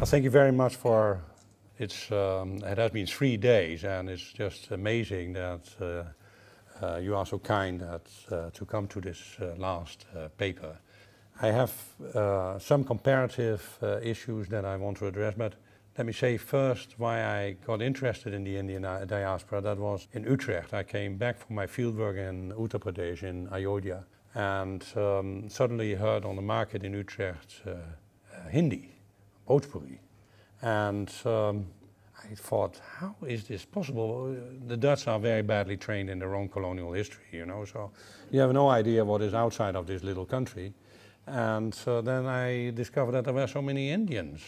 Well, thank you very much for it has been 3 days, and it's just amazing that you are so kind to come to this last paper. I have some comparative issues that I want to address, but let me say first why I got interested in the Indian diaspora. That was in Utrecht. I came back from my fieldwork in Uttar Pradesh, in Ayodhya, and suddenly heard on the market in Utrecht Hindi, Bhojpuri. And I thought, how is this possible? The Dutch are very badly trained in their own colonial history, you know, so you have no idea what is outside of this little country. And then I discovered that there were so many Indians,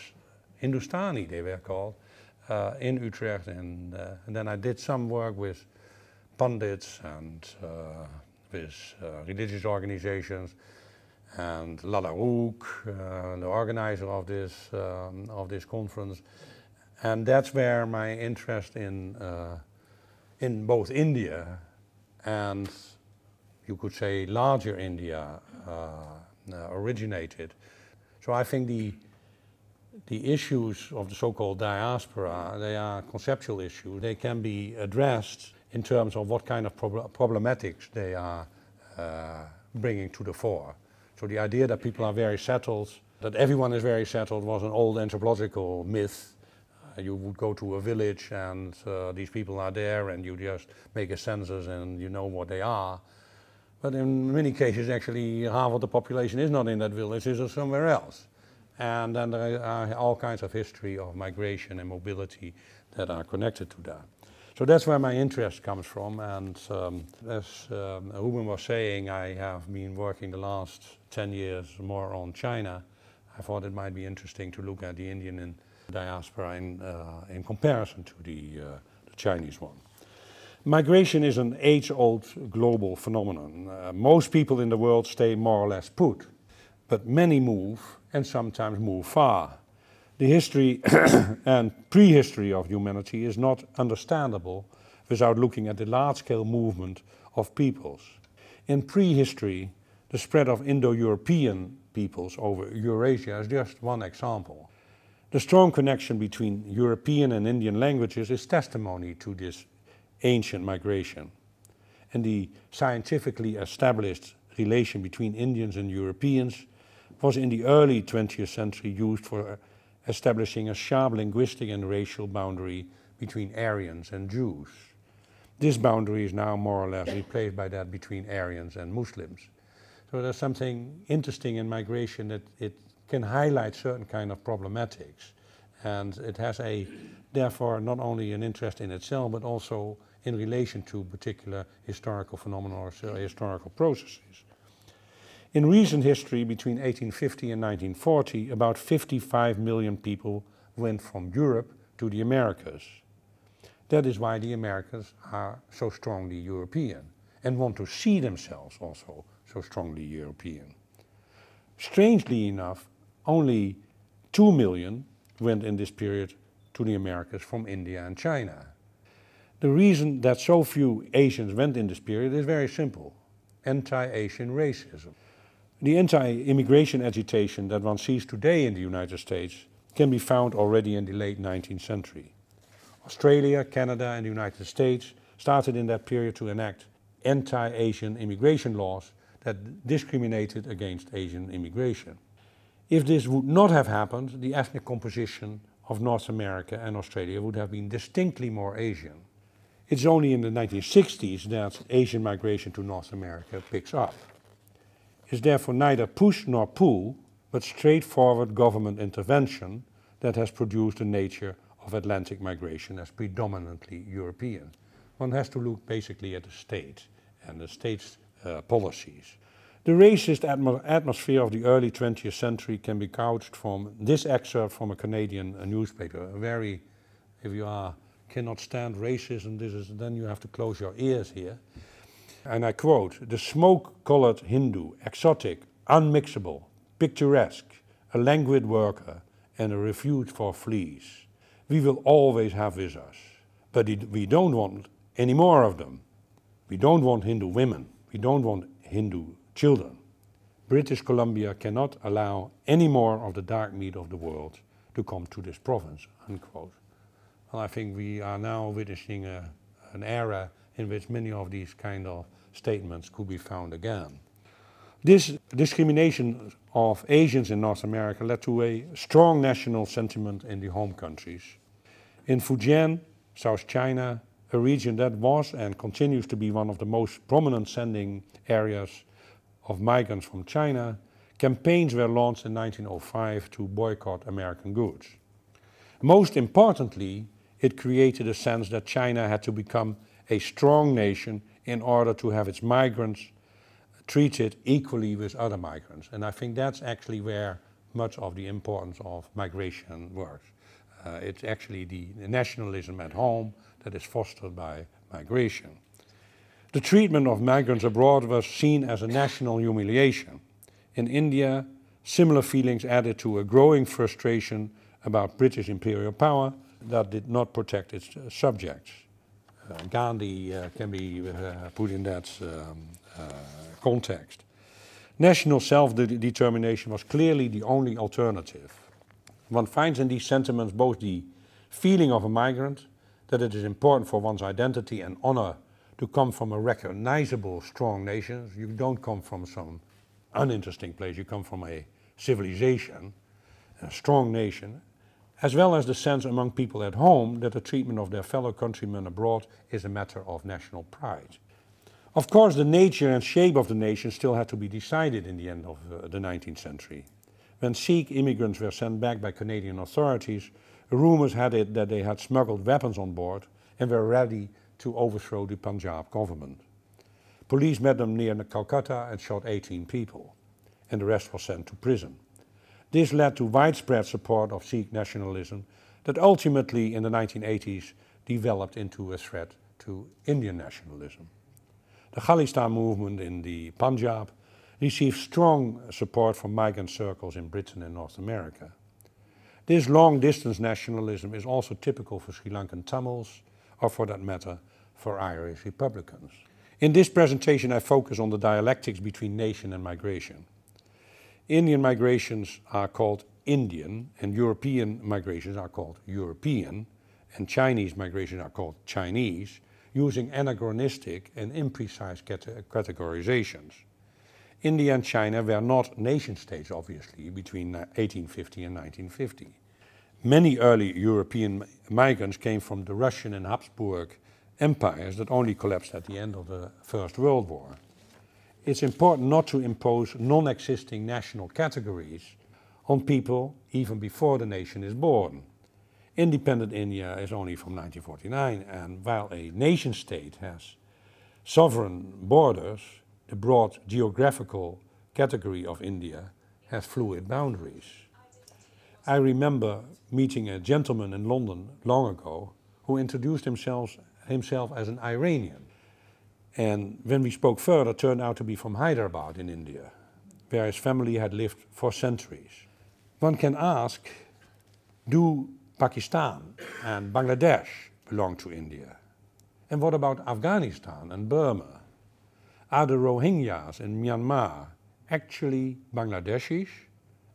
Hindustani they were called, in Utrecht. And then I did some work with pundits and with religious organizations. And Lalla Rook, the organizer of this conference, and that's where my interest in both India and, you could say, larger India originated. So I think the issues of the so-called diaspora, they are conceptual issues. They can be addressed in terms of what kind of problematics they are bringing to the fore. So the idea that people are very settled, that everyone is very settled, was an old anthropological myth. You would go to a village and these people are there and you just make a census and you know what they are. But in many cases actually half of the population is not in that village, is somewhere else. And then there are all kinds of history of migration and mobility that are connected to that. So that's where my interest comes from, and as Ruben was saying, I have been working the last 10 years more on China. I thought it might be interesting to look at the Indian diaspora in comparison to the Chinese one. Migration is an age-old global phenomenon. Most people in the world stay more or less put, but many move, and sometimes move far. The history and prehistory of humanity is not understandable without looking at the large-scale movement of peoples. In prehistory, the spread of Indo-European peoples over Eurasia is just one example. The strong connection between European and Indian languages is testimony to this ancient migration. And the scientifically established relation between Indians and Europeans was in the early 20th century used for establishing a sharp linguistic and racial boundary between Aryans and Jews. This boundary is now more or less replaced by that between Aryans and Muslims. So there's something interesting in migration that it can highlight certain kind of problematics. And it has therefore not only an interest in itself, but also in relation to particular historical phenomena or historical processes. In recent history, between 1850 and 1940, about 55 million people went from Europe to the Americas. That is why the Americans are so strongly European and want to see themselves also so strongly European. Strangely enough, only 2 million went in this period to the Americas from India and China. The reason that so few Asians went in this period is very simple: anti-Asian racism. The anti-immigration agitation that one sees today in the United States can be found already in the late 19th century. Australia, Canada and the United States started in that period to enact anti-Asian immigration laws that discriminated against Asian immigration. If this would not have happened, the ethnic composition of North America and Australia would have been distinctly more Asian. It's only in the 1960s that Asian migration to North America picks up. It's therefore neither push nor pull, but straightforward government intervention that has produced the nature of Atlantic migration as predominantly European. One has to look basically at the state and the state's policies. The racist atmosphere of the early 20th century can be couched from this excerpt from a Canadian newspaper. If you cannot stand racism, then you have to close your ears here. And I quote, "The smoke-colored Hindu, exotic, unmixable, picturesque, a languid worker, and a refuge for fleas. We will always have with us. But we don't want any more of them. We don't want Hindu women. We don't want Hindu children. British Columbia cannot allow any more of the dark meat of the world to come to this province, unquote. Well, I think we are now witnessing an era in which many of these kind of statements could be found again. This discrimination of Asians in North America led to a strong national sentiment in the home countries. In Fujian, South China, a region that was and continues to be one of the most prominent sending areas of migrants from China, campaigns were launched in 1905 to boycott American goods. Most importantly, it created a sense that China had to become a strong nation in order to have its migrants treated equally with other migrants. And I think that's actually where much of the importance of migration works. It's actually the nationalism at home that is fostered by migration. The treatment of migrants abroad was seen as a national humiliation. In India, similar feelings added to a growing frustration about British imperial power that did not protect its subjects. Gandhi can be put in that context. National self-determination was clearly the only alternative. One finds in these sentiments both the feeling of a migrant, that it is important for one's identity and honor to come from a recognizable, strong nation. You don't come from some uninteresting place, you come from a civilization, a strong nation, as well as the sense among people at home that the treatment of their fellow countrymen abroad is a matter of national pride. Of course, the nature and shape of the nation still had to be decided in the end of the 19th century. When Sikh immigrants were sent back by Canadian authorities, rumors had it that they had smuggled weapons on board and were ready to overthrow the Punjab government. Police met them near Calcutta and shot 18 people, and the rest was sent to prison. This led to widespread support of Sikh nationalism that ultimately in the 1980s developed into a threat to Indian nationalism. The Khalistan movement in the Punjab received strong support from migrant circles in Britain and North America. This long-distance nationalism is also typical for Sri Lankan Tamils, or for that matter, for Irish Republicans. In this presentation I focus on the dialectics between nation and migration. Indian migrations are called Indian, and European migrations are called European, and Chinese migrations are called Chinese, using anachronistic and imprecise categorizations. India and China were not nation-states, obviously, between 1850 and 1950. Many early European migrants came from the Russian and Habsburg empires that only collapsed at the end of the First World War. It's important not to impose non-existing national categories on people even before the nation is born. Independent India is only from 1949, and while a nation-state has sovereign borders, the broad geographical category of India has fluid boundaries. I remember meeting a gentleman in London long ago who introduced himself as an Iranian. And when we spoke further, turned out to be from Hyderabad in India, where his family had lived for centuries. One can ask, do Pakistan and Bangladesh belong to India? And what about Afghanistan and Burma? Are the Rohingyas in Myanmar actually Bangladeshis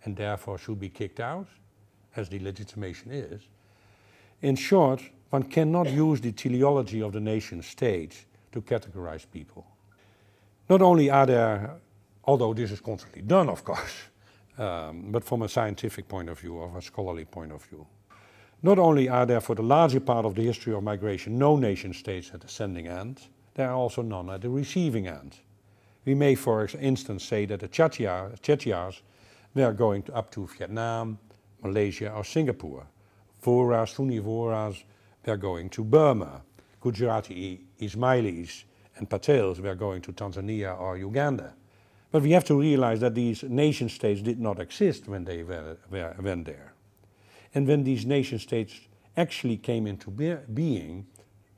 and therefore should be kicked out, as the legitimation is? In short, one cannot use the teleology of the nation state to categorize people. Not only are there, although this is constantly done of course, but from a scientific point of view or a scholarly point of view. Not only are there for the larger part of the history of migration no nation states at the sending end, there are also none at the receiving end. We may for instance say that the Chettiars were going up to Vietnam, Malaysia or Singapore. Vohras, Sunni Vohras were going to Burma. Gujarati Ismailis and Patels were going to Tanzania or Uganda. But we have to realize that these nation states did not exist when they went there. And when these nation states actually came into being,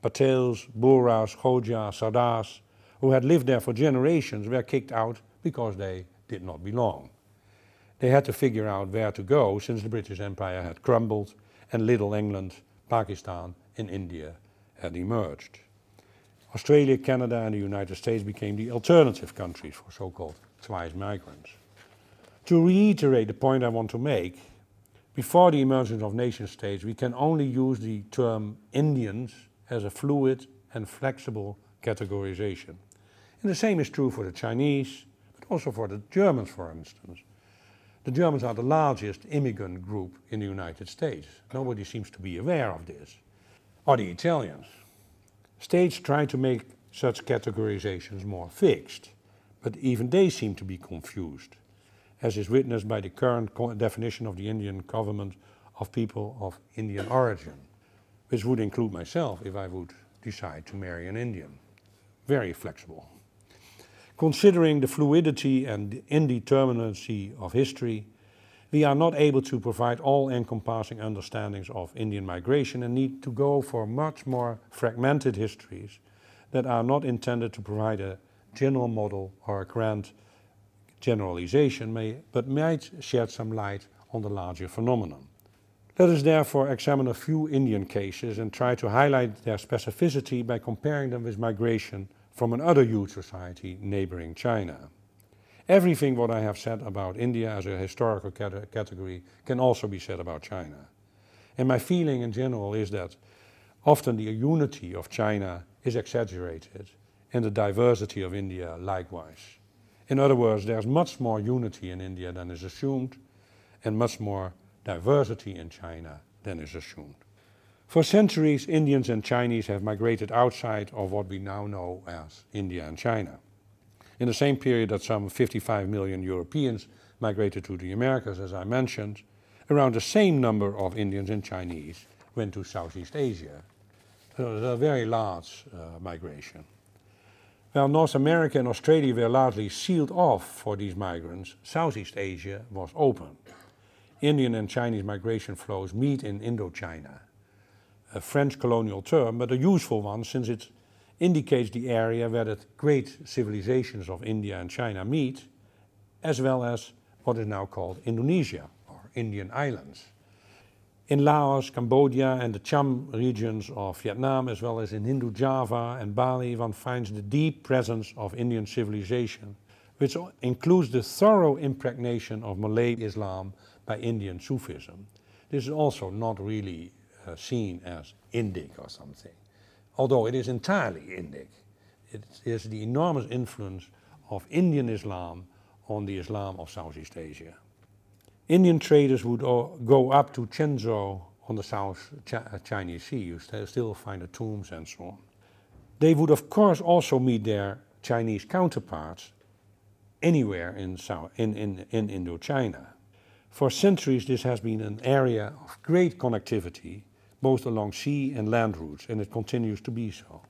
Patels, Bohras, Khoja, Sardars, who had lived there for generations, were kicked out because they did not belong. They had to figure out where to go since the British Empire had crumbled and Little England, Pakistan and India had emerged. Australia, Canada and the United States became the alternative countries for so-called twice migrants. To reiterate the point I want to make, Before the emergence of nation states, we can only use the term Indians as a fluid and flexible categorization. And the same is true for the Chinese, but also for the Germans, for instance. The Germans are the largest immigrant group in the United States. Nobody seems to be aware of this. Or the Italians. States try to make such categorizations more fixed, but even they seem to be confused, as is witnessed by the current definition of the Indian government of people of Indian origin, which would include myself if I would decide to marry an Indian. Very flexible. Considering the fluidity and indeterminacy of history, we are not able to provide all-encompassing understandings of Indian migration and need to go for much more fragmented histories that are not intended to provide a general model or a grand generalization, but might shed some light on the larger phenomenon. Let us therefore examine a few Indian cases and try to highlight their specificity by comparing them with migration from another huge society neighboring China. Everything what I have said about India as a historical category can also be said about China. And my feeling in general is that often the unity of China is exaggerated and the diversity of India likewise. In other words, there's much more unity in India than is assumed and much more diversity in China than is assumed. For centuries, Indians and Chinese have migrated outside of what we now know as India and China. In the same period that some 55 million Europeans migrated to the Americas, as I mentioned, around the same number of Indians and Chinese went to Southeast Asia. So it was a very large migration. While North America and Australia were largely sealed off for these migrants, Southeast Asia was open. Indian and Chinese migration flows meet in Indochina, a French colonial term, but a useful one since it indicates the area where the great civilizations of India and China meet, as well as what is now called Indonesia, or Indian islands. In Laos, Cambodia and the Cham regions of Vietnam, as well as in Hindu Java and Bali, one finds the deep presence of Indian civilization, which includes the thorough impregnation of Malay Islam by Indian Sufism. This is also not really seen as Indic or something, although it is entirely Indic. It is the enormous influence of Indian Islam on the Islam of Southeast Asia. Indian traders would go up to Chenzhou on the South Chinese Sea. You still find the tombs and so on. They would of course also meet their Chinese counterparts anywhere in Indochina. For centuries this has been an area of great connectivity, both along sea and land routes, and it continues to be so.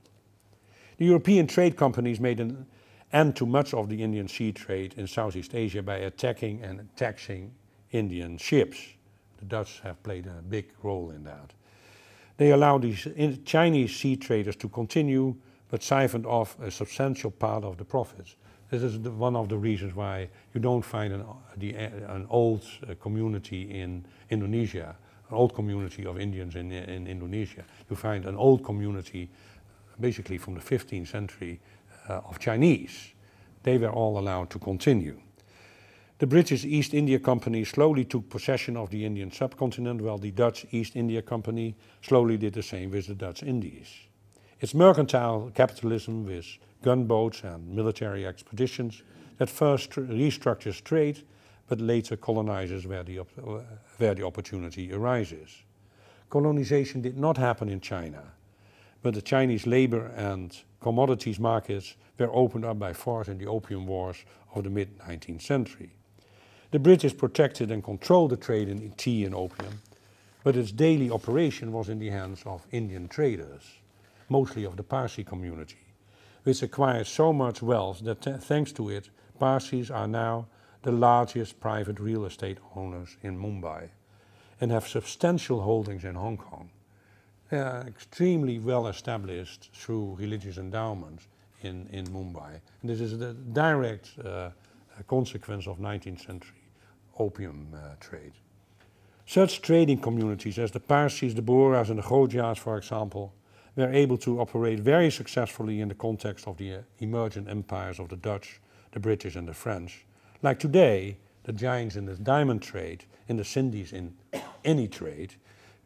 The European trade companies made an end to much of the Indian sea trade in Southeast Asia by attacking and taxing Indian ships. The Dutch have played a big role in that. They allowed these Chinese sea traders to continue, but siphoned off a substantial part of the profits. This is one of the reasons why you don't find an old community in Indonesia, an old community of Indians in Indonesia. You find an old community basically from the 15th century of Chinese. They were all allowed to continue. The British East India Company slowly took possession of the Indian subcontinent, while the Dutch East India Company slowly did the same with the Dutch Indies. It's mercantile capitalism with gunboats and military expeditions that first restructures trade, but later colonizes where the opportunity arises. Colonization did not happen in China, but the Chinese labor and commodities markets were opened up by force in the Opium Wars of the mid-19th century. The British protected and controlled the trade in tea and opium, but its daily operation was in the hands of Indian traders, mostly of the Parsi community, which acquired so much wealth that thanks to it, Parsis are now the largest private real estate owners in Mumbai and have substantial holdings in Hong Kong. They are extremely well established through religious endowments in Mumbai. And this is the direct consequence of 19th century opium trade. Such trading communities as the Parsis, the Bohras and the Khojas, for example, were able to operate very successfully in the context of the emergent empires of the Dutch, the British and the French. Like today, the giants in the diamond trade in the Sindhis in any trade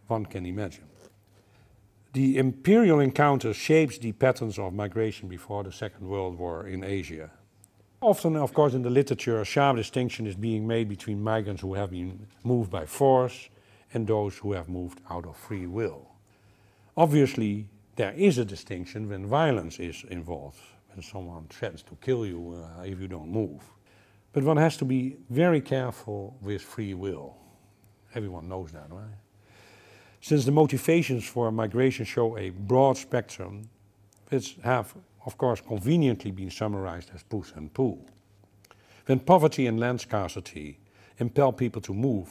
one can imagine. The imperial encounter shapes the patterns of migration before the Second World War in Asia. Often, of course, in the literature, a sharp distinction is being made between migrants who have been moved by force and those who have moved out of free will. Obviously, there is a distinction when violence is involved, when someone threatens to kill you if you don't move. But one has to be very careful with free will. Everyone knows that, right? Since the motivations for migration show a broad spectrum, which have, of course, conveniently been summarized as push and pull. When poverty and land scarcity impel people to move,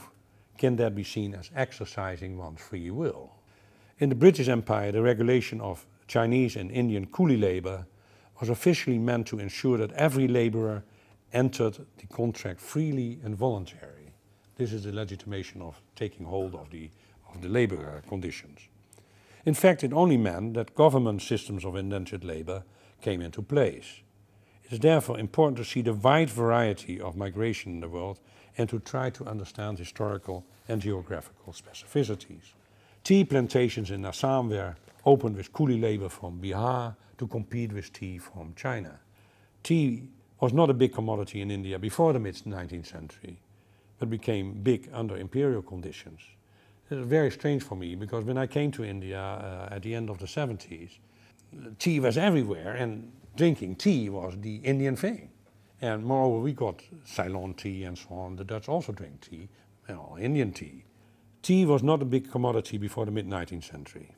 can that be seen as exercising one's free will? In the British Empire, the regulation of Chinese and Indian coolie labor was officially meant to ensure that every laborer entered the contract freely and voluntarily. This is the legitimation of taking hold of the labor conditions. In fact, it only meant that government systems of indentured labor came into place. It is therefore important to see the wide variety of migration in the world and to try to understand historical and geographical specificities. Tea plantations in Assam were opened with coolie labor from Bihar to compete with tea from China. Tea was not a big commodity in India before the mid-19th century, but became big under imperial conditions. It was very strange for me because when I came to India at the end of the 70s, tea was everywhere and drinking tea was the Indian thing. And moreover, we got Ceylon tea and so on. The Dutch also drink tea, well, Indian tea. Tea was not a big commodity before the mid-19th century.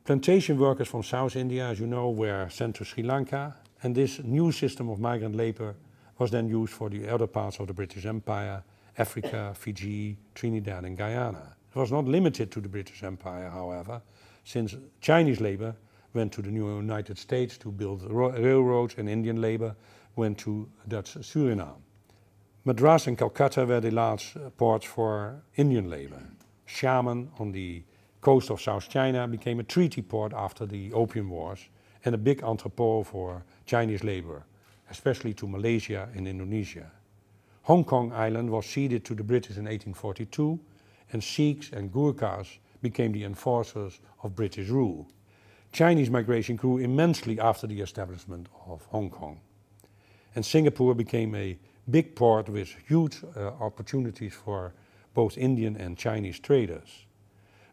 Plantation workers from South India, as you know, were sent to Sri Lanka, and this new system of migrant labor was then used for the other parts of the British Empire, Africa, Fiji, Trinidad and Guyana. It was not limited to the British Empire, however, since Chinese labor went to the new United States to build railroads and Indian labor went to Dutch Suriname. Madras and Calcutta were the large ports for Indian labor. Xiamen on the coast of South China became a treaty port after the Opium Wars and a big entrepot for Chinese labor, especially to Malaysia and Indonesia. Hong Kong Island was ceded to the British in 1842 and Sikhs and Gurkhas became the enforcers of British rule. Chinese migration grew immensely after the establishment of Hong Kong. And Singapore became a big port with huge opportunities for both Indian and Chinese traders.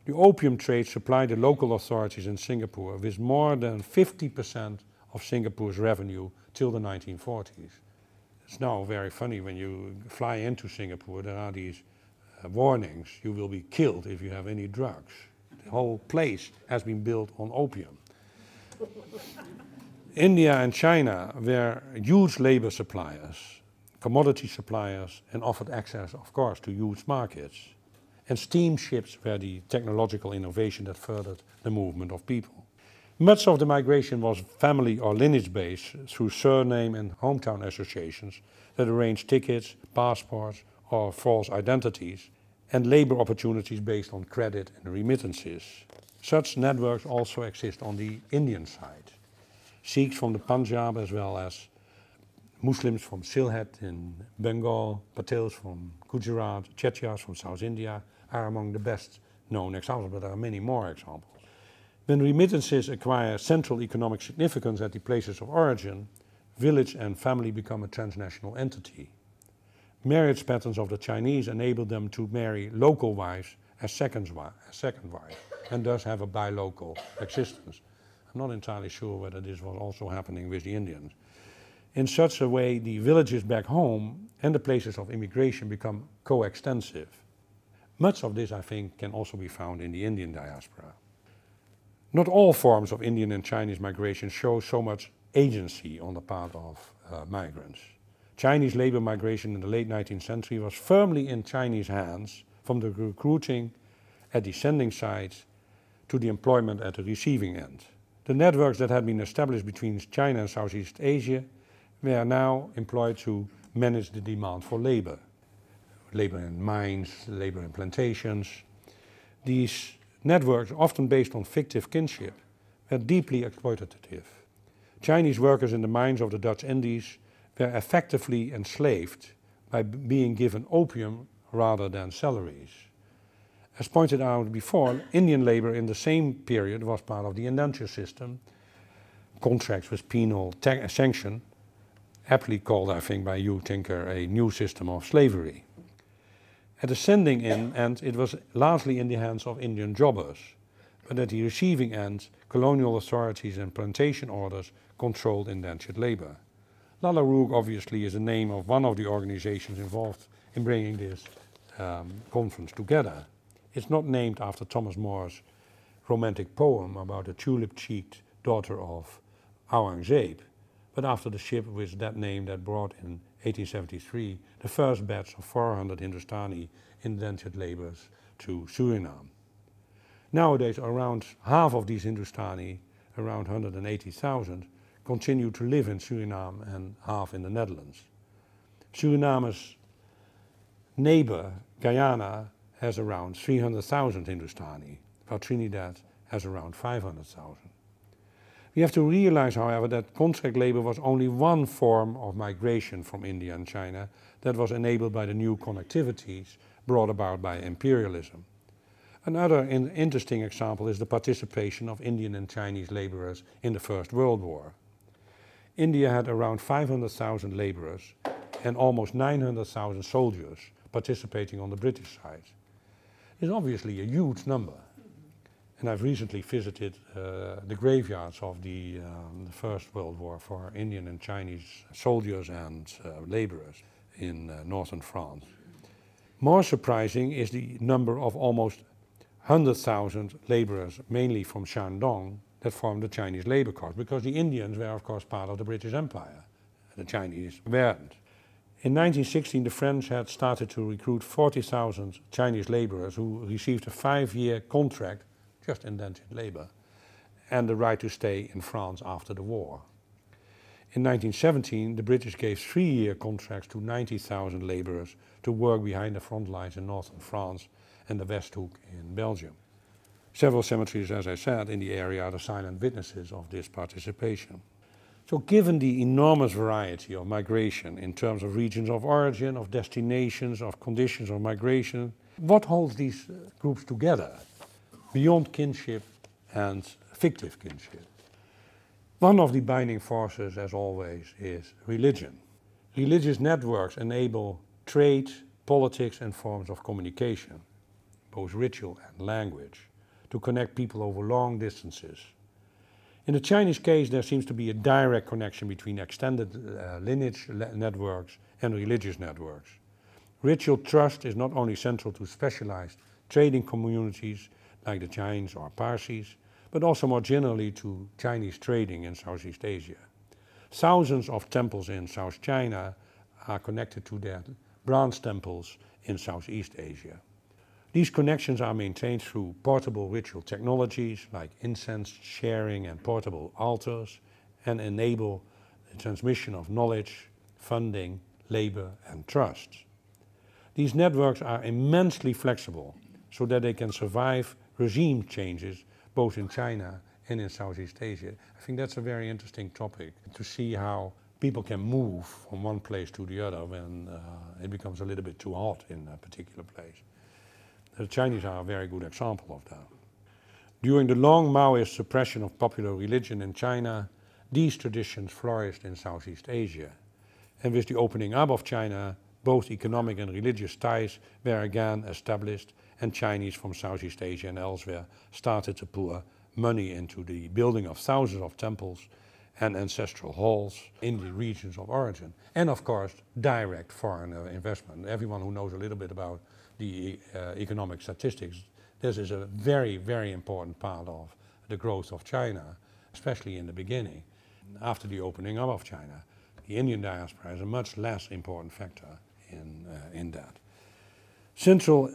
The opium trade supplied the local authorities in Singapore with more than 50% of Singapore's revenue till the 1940s. It's now very funny when you fly into Singapore, there are these warnings, you will be killed if you have any drugs. The whole place has been built on opium. India and China were huge labor suppliers, commodity suppliers, and offered access, of course, to huge markets. And steamships were the technological innovation that furthered the movement of people. Much of the migration was family or lineage-based through surname and hometown associations that arranged tickets, passports, or false identities, and labor opportunities based on credit and remittances. Such networks also exist on the Indian side. Sikhs from the Punjab as well as Muslims from Sylhet in Bengal, Patels from Gujarat, Chettiars from South India are among the best known examples, but there are many more examples. When remittances acquire central economic significance at the places of origin, village and family become a transnational entity. Marriage patterns of the Chinese enable them to marry local wives as second wife, and thus have a bi-local existence. I'm not entirely sure whether this was also happening with the Indians. In such a way, the villages back home and the places of immigration become coextensive. Much of this, I think, can also be found in the Indian diaspora. Not all forms of Indian and Chinese migration show so much agency on the part of migrants. Chinese labor migration in the late 19th century was firmly in Chinese hands, from the recruiting at the sending sites to the employment at the receiving end. The networks that had been established between China and Southeast Asia were now employed to manage the demand for labor. Labor in mines, labor in plantations. These networks, often based on fictive kinship, were deeply exploitative. Chinese workers in the mines of the Dutch Indies were effectively enslaved by being given opium rather than salaries. As pointed out before, Indian labor in the same period was part of the indenture system, contracts with penal sanction, aptly called, I think, by Hugh Tinker, a new system of slavery. At the sending end, it was largely in the hands of Indian jobbers, but at the receiving end, colonial authorities and plantation orders controlled indentured labor. Lalaroog obviously is the name of one of the organizations involved in bringing this conference together. It's not named after Thomas More's romantic poem about a tulip-cheeked daughter of Aurangzeb, but after the ship with that name that brought in 1873 the first batch of 400 Hindustani indentured laborers to Suriname. Nowadays, around half of these Hindustani, around 180,000, continue to live in Suriname and half in the Netherlands. Suriname's neighbor, Guyana, has around 300,000 Hindustani, while Trinidad has around 500,000. We have to realize, however, that contract labor was only one form of migration from India and China that was enabled by the new connectivities brought about by imperialism. Another interesting example is the participation of Indian and Chinese laborers in the First World War. India had around 500,000 laborers and almost 900,000 soldiers participating on the British side. It's obviously a huge number. And I've recently visited the graveyards of the First World War for Indian and Chinese soldiers and laborers in northern France. More surprising is the number of almost 100,000 laborers, mainly from Shandong, that formed the Chinese labor corps, because the Indians were, of course, part of the British Empire. The Chinese weren't. In 1916, the French had started to recruit 40,000 Chinese laborers who received a 5-year contract, just indentured labor, and the right to stay in France after the war. In 1917, the British gave 3-year contracts to 90,000 laborers to work behind the front lines in northern France and the Westhoek in Belgium. Several cemeteries, as I said, in the area are the silent witnesses of this participation. So given the enormous variety of migration in terms of regions of origin, of destinations, of conditions of migration, what holds these groups together beyond kinship and fictive kinship? One of the binding forces, as always, is religion. Religious networks enable trade, politics and forms of communication, both ritual and language, to connect people over long distances. In the Chinese case, there seems to be a direct connection between extended lineage networks and religious networks. Ritual trust is not only central to specialized trading communities like the Chinese or Parsis, but also more generally to Chinese trading in Southeast Asia. Thousands of temples in South China are connected to their branch temples in Southeast Asia. These connections are maintained through portable ritual technologies like incense sharing and portable altars, and enable the transmission of knowledge, funding, labor and trust. These networks are immensely flexible so that they can survive regime changes both in China and in Southeast Asia. I think that's a very interesting topic, to see how people can move from one place to the other when it becomes a little bit too hot in a particular place. The Chinese are a very good example of that. During the long Maoist suppression of popular religion in China, these traditions flourished in Southeast Asia. And with the opening up of China, both economic and religious ties were again established, and Chinese from Southeast Asia and elsewhere started to pour money into the building of thousands of temples and ancestral halls in the regions of origin. And of course, direct foreign investment. Everyone who knows a little bit about the economic statistics, this is a very, very important part of the growth of China, especially in the beginning. After the opening up of China, the Indian diaspora is a much less important factor in that. Central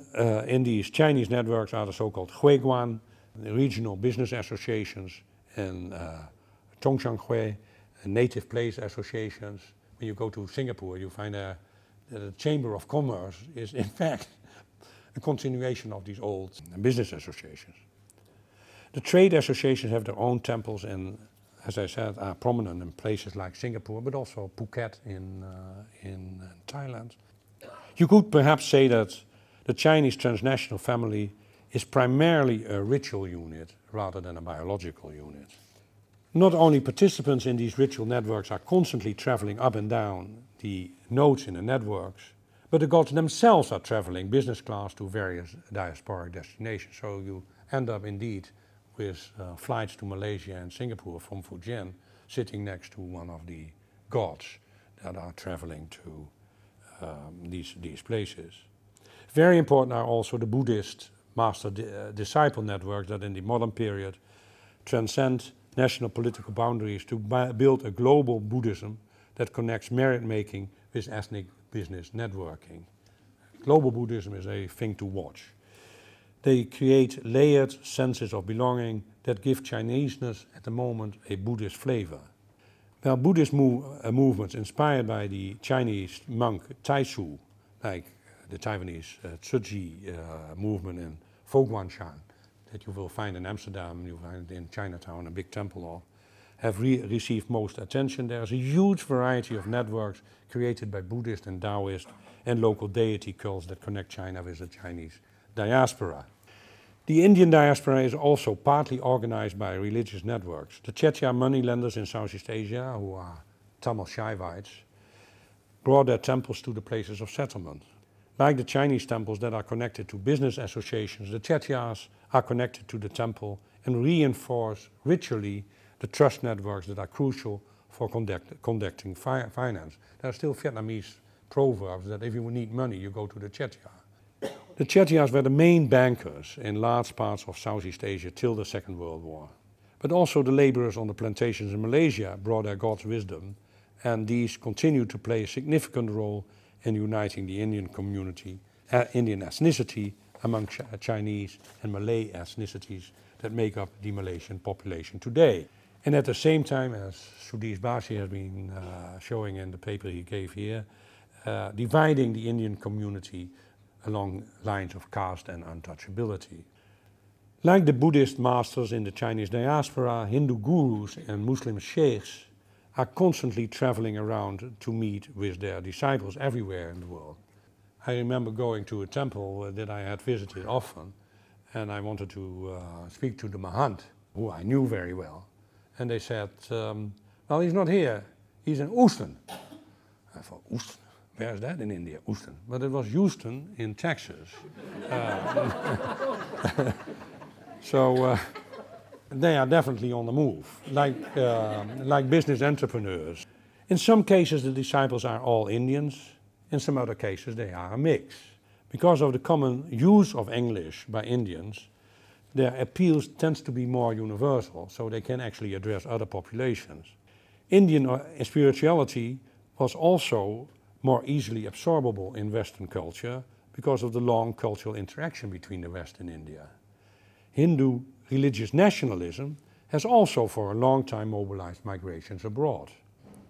in these Chinese networks are the so-called Huiguan, the regional business associations, and Zhongshanhui, native place associations. When you go to Singapore, you find that the Chamber of Commerce is in fact a continuation of these old business associations. The trade associations have their own temples and, as I said, are prominent in places like Singapore, but also Phuket in Thailand. You could perhaps say that the Chinese transnational family is primarily a ritual unit rather than a biological unit. Not only participants in these ritual networks are constantly traveling up and down the nodes in the networks, but the gods themselves are traveling business class to various diasporic destinations. So you end up indeed with flights to Malaysia and Singapore from Fujian, sitting next to one of the gods that are traveling to these places. Very important are also the Buddhist master-disciple networks that in the modern period transcend national political boundaries to build a global Buddhism that connects merit-making with ethnic business networking. Global Buddhism is a thing to watch. They create layered senses of belonging that give Chineseness at the moment a Buddhist flavor. Well, Buddhist movements inspired by the Chinese monk Taisu, like the Taiwanese Tzu movement in Foguanshan, that you will find in Amsterdam, you find it in Chinatown, a big temple of, have received most attention. There's a huge variety of networks created by Buddhist and Taoist and local deity cults that connect China with the Chinese diaspora. The Indian diaspora is also partly organized by religious networks. The Chetya moneylenders in Southeast Asia, who are Tamil Shaivites, brought their temples to the places of settlement. Like the Chinese temples that are connected to business associations, the Chetyas are connected to the temple and reinforce ritually the trust networks that are crucial for conducting finance. There are still Vietnamese proverbs that if you need money, you go to the Chetya. The Chetyas were the main bankers in large parts of Southeast Asia till the Second World War. But also the laborers on the plantations in Malaysia brought their God's wisdom, and these continue to play a significant role in uniting the Indian community, Indian ethnicity among Chinese and Malay ethnicities that make up the Malaysian population today. And at the same time, as Sudhir Bashi has been showing in the paper he gave here, dividing the Indian community along lines of caste and untouchability. Like the Buddhist masters in the Chinese diaspora, Hindu gurus and Muslim sheikhs are constantly traveling around to meet with their disciples everywhere in the world. I remember going to a temple that I had visited often, and I wanted to speak to the Mahant, who I knew very well. And they said, well, he's not here, he's in Houston. I thought, Houston? Where is that in India? Houston. But it was Houston in Texas. So they are definitely on the move, like business entrepreneurs. In some cases, the disciples are all Indians. In some other cases, they are a mix. Because of the common use of English by Indians, their appeals tends to be more universal, so they can actually address other populations. Indian spirituality was also more easily absorbable in Western culture because of the long cultural interaction between the West and India. Hindu religious nationalism has also for a long time mobilized migrations abroad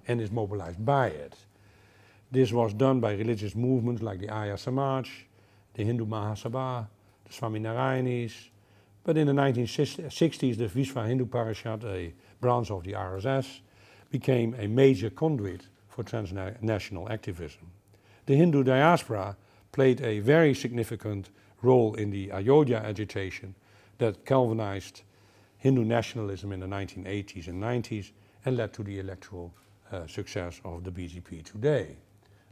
and is mobilized by it. This was done by religious movements like the Arya Samaj, the Hindu Mahasabha, the Swaminarayanis, but in the 1960s the Vishwa Hindu Parishad, a branch of the RSS, became a major conduit for transnational activism. The Hindu diaspora played a very significant role in the Ayodhya agitation that galvanized Hindu nationalism in the 1980s and 90s and led to the electoral success of the BJP today.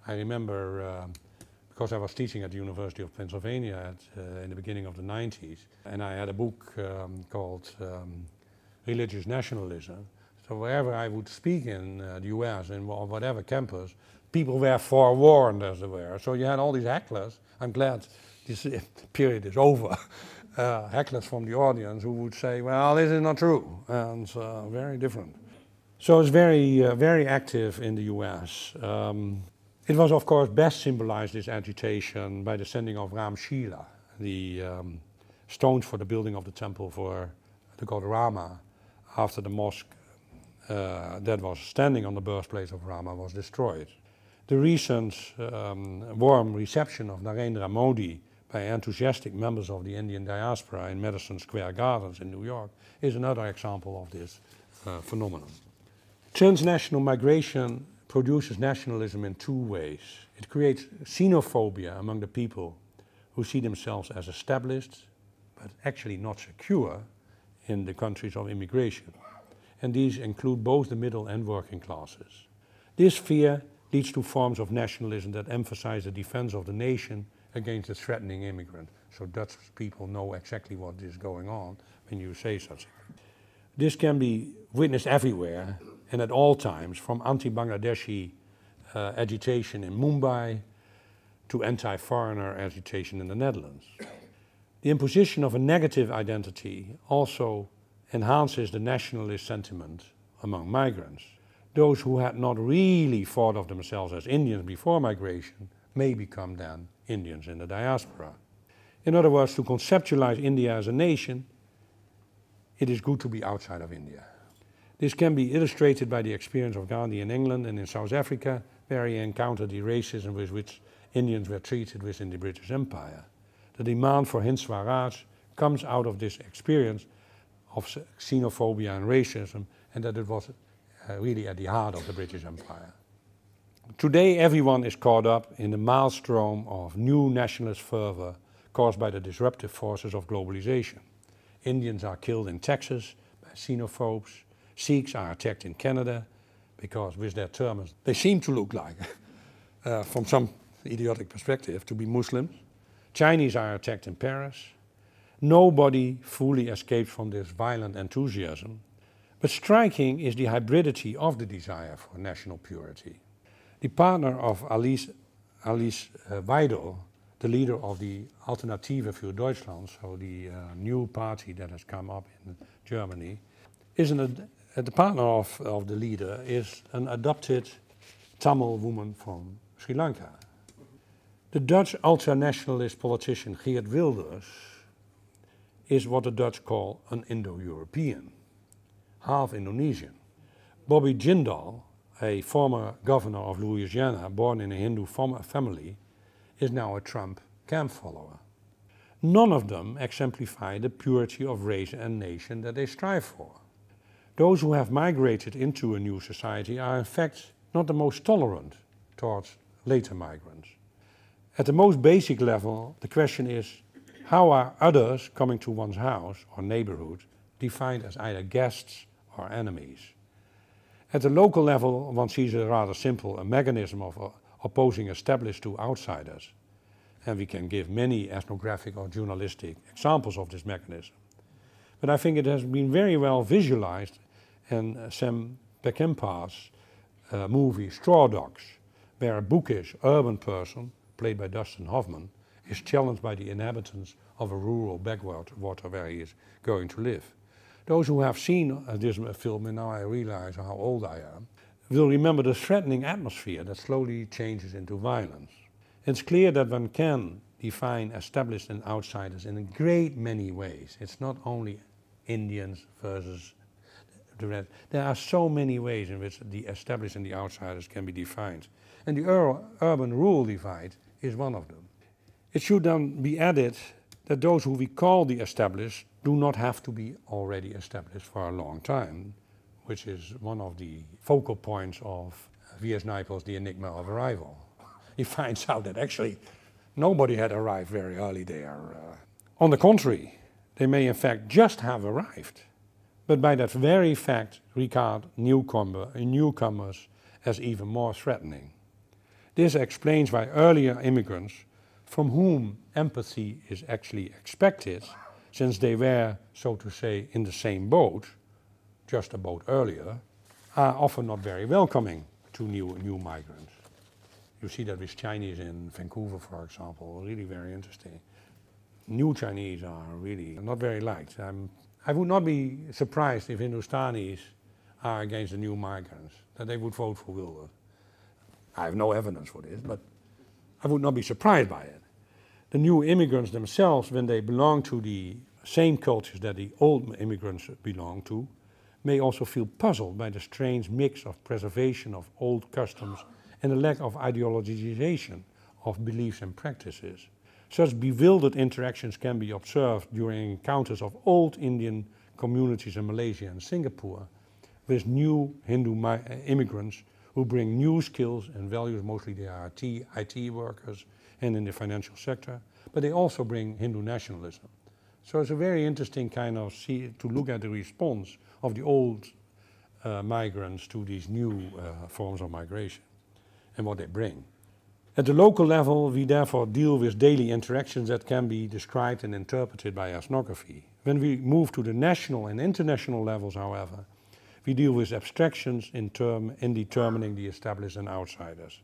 I remember, because I was teaching at the University of Pennsylvania in the beginning of the 90s, and I had a book called Religious Nationalism. So wherever I would speak in the US and whatever campus, people were forewarned, as it were. So you had all these hecklers. I'm glad this period is over. Hecklers from the audience who would say, well, this is not true, and very different. So it's very active in the US. It was, of course, best symbolized, this agitation, by the sending of Ram Shila, the stones for the building of the temple for the god Rama, after the mosque that was standing on the birthplace of Rama was destroyed. The recent warm reception of Narendra Modi by enthusiastic members of the Indian diaspora in Madison Square Gardens in New York is another example of this phenomenon. Transnational migration produces nationalism in two ways. It creates xenophobia among the people who see themselves as established, but actually not secure in the countries of immigration. And these include both the middle and working classes. This fear leads to forms of nationalism that emphasize the defense of the nation against the threatening immigrant. So Dutch people know exactly what is going on when you say such thing. This can be witnessed everywhere and at all times, from anti-Bangladeshi agitation in Mumbai to anti-foreigner agitation in the Netherlands. The imposition of a negative identity also enhances the nationalist sentiment among migrants. Those who had not really thought of themselves as Indians before migration may become then Indians in the diaspora. In other words, to conceptualize India as a nation, it is good to be outside of India. This can be illustrated by the experience of Gandhi in England and in South Africa, where he encountered the racism with which Indians were treated within the British Empire. The demand for Hind Swaraj comes out of this experience of xenophobia and racism, and that it was really at the heart of the British Empire. Today everyone is caught up in the maelstrom of new nationalist fervor caused by the disruptive forces of globalization. Indians are killed in Texas by xenophobes, Sikhs are attacked in Canada because with their turbans they seem to look like, from some idiotic perspective, to be Muslims. Chinese are attacked in Paris. Nobody fully escapes from this violent enthusiasm, but striking is the hybridity of the desire for national purity. The partner of Alice Weidel, the leader of the Alternative für Deutschland, so the new party that has come up in Germany, the partner of the leader is an adopted Tamil woman from Sri Lanka. The Dutch ultra-nationalist politician Geert Wilders is what the Dutch call an Indo-European, half Indonesian. Bobby Jindal, a former governor of Louisiana, born in a Hindu family, is now a Trump camp follower. None of them exemplify the purity of race and nation that they strive for. Those who have migrated into a new society are in fact not the most tolerant towards later migrants. At the most basic level, the question is, how are others coming to one's house or neighborhood defined as either guests or enemies? At the local level, one sees a rather simple mechanism of opposing established to outsiders. And we can give many ethnographic or journalistic examples of this mechanism. But I think it has been very well visualized in Sam Peckinpah's movie Straw Dogs, where a bookish urban person, played by Dustin Hoffman, is challenged by the inhabitants of a rural backwater where he is going to live. Those who have seen this film, and now I realize how old I am, will remember the threatening atmosphere that slowly changes into violence. It's clear that one can define established and outsiders in a great many ways. It's not only Indians versus the rest. There are so many ways in which the established and the outsiders can be defined. And the urban-rural divide is one of them. It should then be added that those who we call the established do not have to be already established for a long time, which is one of the focal points of Veer's Nijpels, The Enigma of Arrival. He finds out that actually nobody had arrived very early there. On the contrary, they may in fact just have arrived, but by that very fact regard newcomers as even more threatening. This explains why earlier immigrants, from whom empathy is actually expected, since they were, so to say, in the same boat, just a boat earlier, are often not very welcoming to new migrants. You see that with Chinese in Vancouver, for example, really very interesting. New Chinese are really not very liked. I would not be surprised if Hindustanis are against the new migrants, that they would vote for Wilders. I have no evidence for this, but I would not be surprised by it. The new immigrants themselves, when they belong to the same cultures that the old immigrants belong to, may also feel puzzled by the strange mix of preservation of old customs and the lack of ideologization of beliefs and practices. Such bewildered interactions can be observed during encounters of old Indian communities in Malaysia and Singapore with new Hindu immigrants who bring new skills and values. Mostly they are IT workers and in the financial sector, but they also bring Hindu nationalism. So it's a very interesting kind of to look at the response of the old migrants to these new forms of migration and what they bring. At the local level, we therefore deal with daily interactions that can be described and interpreted by ethnography. When we move to the national and international levels, however, we deal with abstractions in determining the established and outsiders.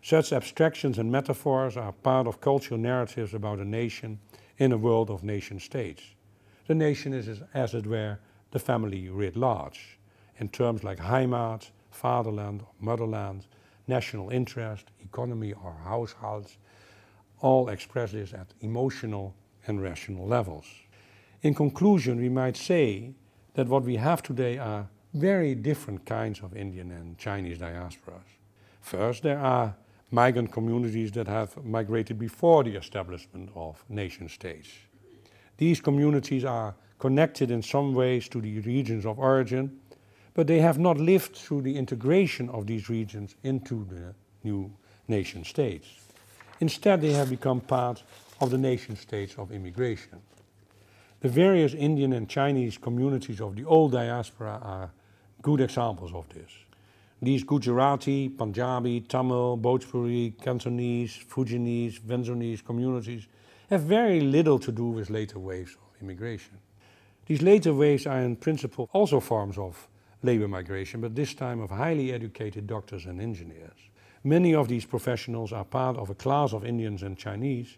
Such abstractions and metaphors are part of cultural narratives about a nation in a world of nation-states. The nation is, as it were, the family writ large, in terms like Heimat, fatherland, or motherland, national interest, economy or households, all express this at emotional and rational levels. In conclusion, we might say that what we have today are very different kinds of Indian and Chinese diasporas. First, there are migrant communities that have migrated before the establishment of nation-states. These communities are connected in some ways to the regions of origin, but they have not lived through the integration of these regions into the new nation-states. Instead, they have become part of the nation-states of immigration. The various Indian and Chinese communities of the old diaspora are good examples of this. These Gujarati, Punjabi, Tamil, Bhojpuri, Cantonese, Fujianese, Venzonese communities have very little to do with later waves of immigration. These later waves are in principle also forms of labor migration, but this time of highly educated doctors and engineers. Many of these professionals are part of a class of Indians and Chinese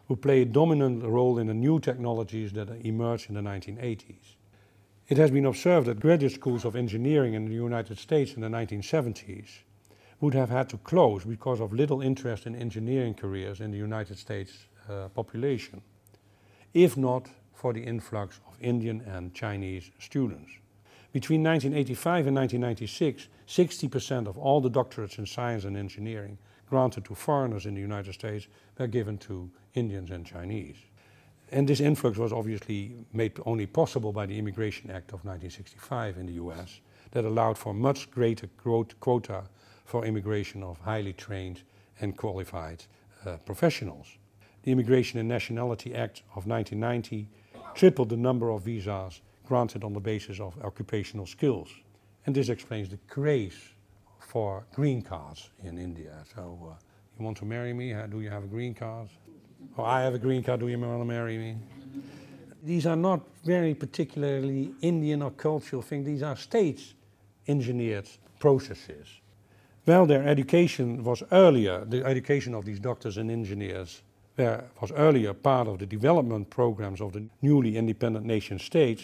who play a dominant role in the new technologies that emerged in the 1980s. It has been observed that graduate schools of engineering in the United States in the 1970s would have had to close because of little interest in engineering careers in the United States population, if not for the influx of Indian and Chinese students. Between 1985 and 1996, 60% of all the doctorates in science and engineering granted to foreigners in the United States were given to Indians and Chinese. And this influx was obviously made only possible by the Immigration Act of 1965 in the US that allowed for much greater quota for immigration of highly trained and qualified professionals. The Immigration and Nationality Act of 1990 tripled the number of visas granted on the basis of occupational skills. And this explains the craze for green cards in India. So, you want to marry me? Do you have a green card? Oh, I have a green card, do you want to marry me? These are not very particularly Indian or cultural things, these are state-engineered processes. Well, their education was earlier, the education of these doctors and engineers was earlier part of the development programs of the newly independent nation states.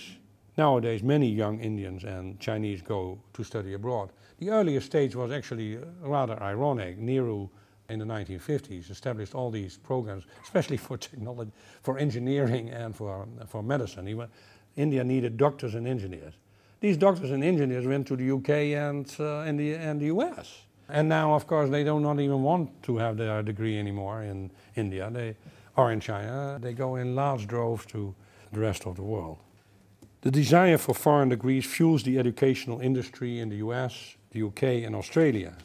Nowadays, many young Indians and Chinese go to study abroad. The earlier stage was actually rather ironic. Nehru in the 1950s established all these programs, especially for technology, for engineering and for medicine. India needed doctors and engineers. These doctors and engineers went to the UK and the US. And now, of course, they do not even want to have their degree anymore in India or in China. They go in large droves to the rest of the world. The desire for foreign degrees fuels the educational industry in the US, the UK and Australia,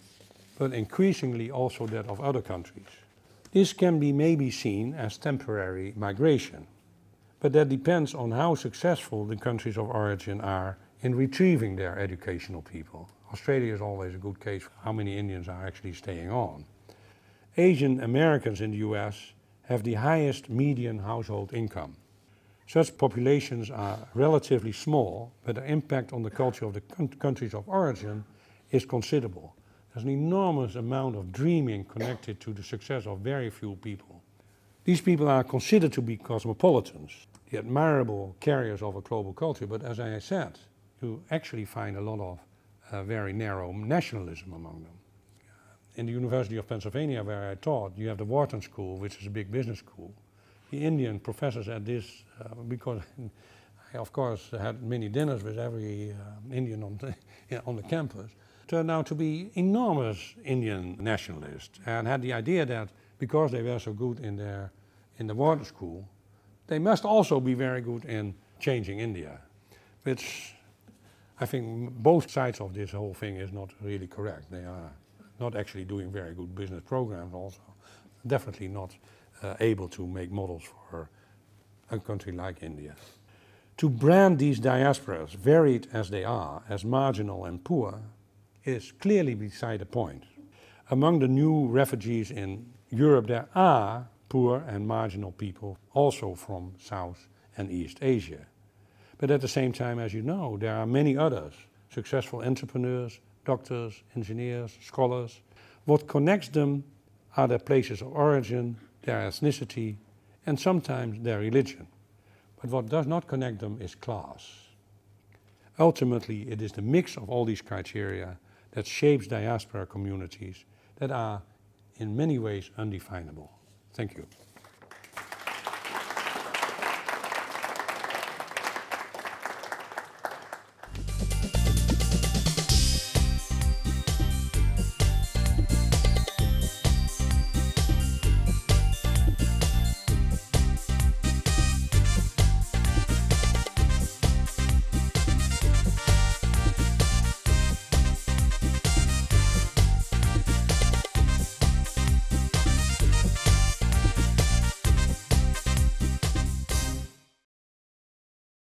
but increasingly also that of other countries. This can be maybe seen as temporary migration, but that depends on how successful the countries of origin are in retrieving their educational people. Australia is always a good case for how many Indians are actually staying on. Asian Americans in the US have the highest median household income. Such populations are relatively small, but their impact on the culture of the countries of origin is considerable. There's an enormous amount of dreaming connected to the success of very few people. These people are considered to be cosmopolitans, the admirable carriers of a global culture, but as I said, you actually find a lot of very narrow nationalism among them. In the University of Pennsylvania, where I taught, you have the Wharton School, which is a big business school. The Indian professors at this, because I of course had many dinners with every Indian on the campus, turned out to be enormous Indian nationalists and had the idea that because they were so good in the Wharton School, they must also be very good in changing India, which I think both sides of this whole thing is not really correct. They are not actually doing very good business programs also, definitely not able to make models for a country like India. To brand these diasporas, varied as they are, as marginal and poor, is clearly beside the point. Among the new refugees in Europe, there are poor and marginal people, also from South and East Asia. But at the same time, as you know, there are many others, successful entrepreneurs, doctors, engineers, scholars. What connects them are their places of origin, their ethnicity, and sometimes their religion. But what does not connect them is class. Ultimately, it is the mix of all these criteria that shapes diaspora communities that are in many ways undefinable. Thank you.